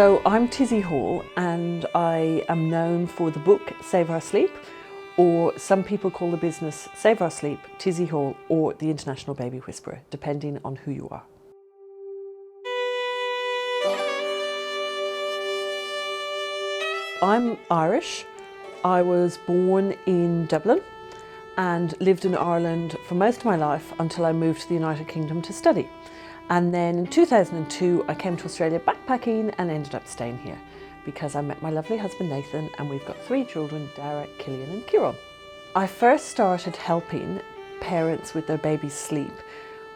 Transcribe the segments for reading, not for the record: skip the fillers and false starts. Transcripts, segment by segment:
So I'm Tizzie Hall and I am known for the book Save Our Sleep, or some people call the business Save Our Sleep, Tizzie Hall, or the International Baby Whisperer, depending on who you are. I'm Irish. I was born in Dublin and lived in Ireland for most of my life until I moved to the United Kingdom to study. And then in 2002, I came to Australia backpacking and ended up staying here because I met my lovely husband Nathan, and we've got 3 children, Dara, Killian and Kieran. I first started helping parents with their baby's sleep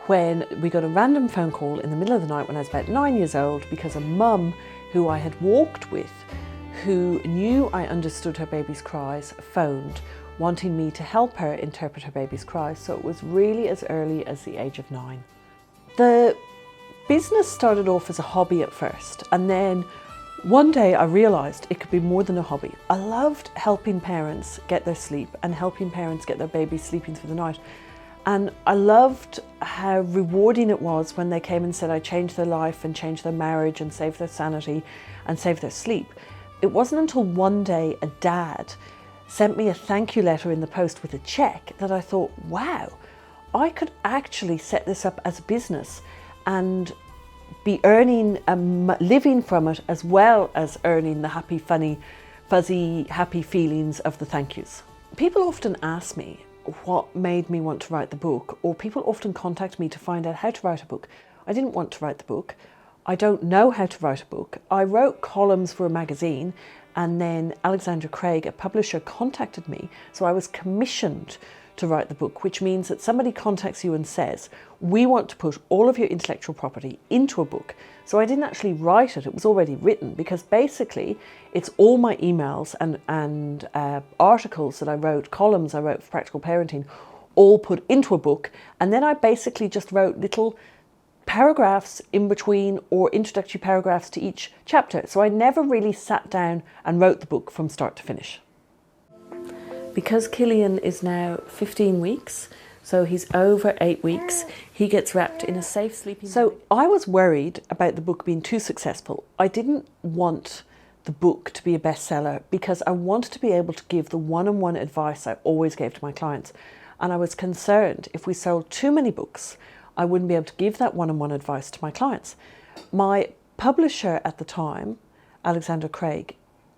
when we got a random phone call in the middle of the night when I was about 9 years old, because a mum who I had walked with, who knew I understood her baby's cries, phoned wanting me to help her interpret her baby's cries. So it was really as early as the age of 9. The business started off as a hobby at first, and then one day I realised it could be more than a hobby. I loved helping parents get their sleep and helping parents get their babies sleeping through the night. And I loved how rewarding it was when they came and said I changed their life and changed their marriage and saved their sanity and saved their sleep. It wasn't until one day a dad sent me a thank you letter in the post with a cheque that I thought, wow, I could actually set this up as a business and be earning a living from it, as well as earning the happy, funny, fuzzy, happy feelings of the thank yous. People often ask me what made me want to write the book, or people often contact me to find out how to write a book. I didn't want to write the book. I don't know how to write a book. I wrote columns for a magazine, and then Alexandra Craig, a publisher, contacted me. So I was commissioned to write the book, which means that somebody contacts you and says, we want to put all of your intellectual property into a book. So I didn't actually write it, it was already written, because basically it's all my emails and articles that I wrote, columns I wrote for Practical Parenting, all put into a book. And then I basically just wrote little paragraphs in between, or introductory paragraphs to each chapter. So I never really sat down and wrote the book from start to finish. Because Killian is now 15 weeks, so he's over 8 weeks, he gets wrapped in a safe sleeping bag. So I was worried about the book being too successful. I didn't want the book to be a bestseller because I wanted to be able to give the one-on-one advice I always gave to my clients. And I was concerned if we sold too many books, I wouldn't be able to give that one-on-one advice to my clients. My publisher at the time, Alexandra Craig,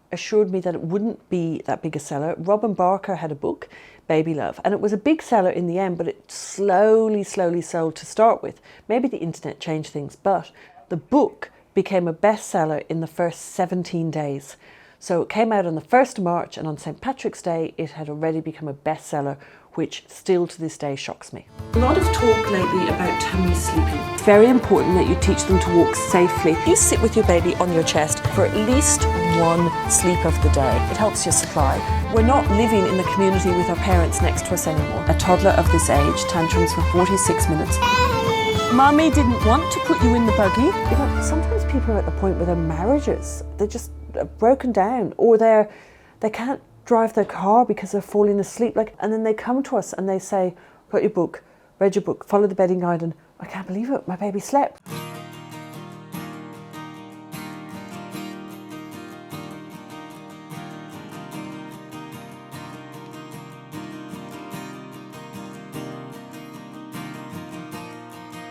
assured me that it wouldn't be that big a seller. Robin Barker had a book, Baby Love, and it was a big seller in the end, but it slowly sold to start with. Maybe the internet changed things, but the book became a bestseller in the first 17 days. So it came out on the 1st of March, and on St. Patrick's Day, it had already become a bestseller, which still to this day shocks me. A lot of talk lately about tummy sleeping. It's very important that you teach them to walk safely. You sit with your baby on your chest for at least one sleep of the day. It helps your supply. We're not living in the community with our parents next to us anymore. A toddler of this age tantrums for 46 minutes. Mummy didn't want to put you in the buggy. You know, sometimes people are at the point where their marriages, they're just broken down, or they can't drive their car because they're falling asleep. And then they come to us and they say, got your book, read your book, follow the bedding guide, and I can't believe it, my baby slept.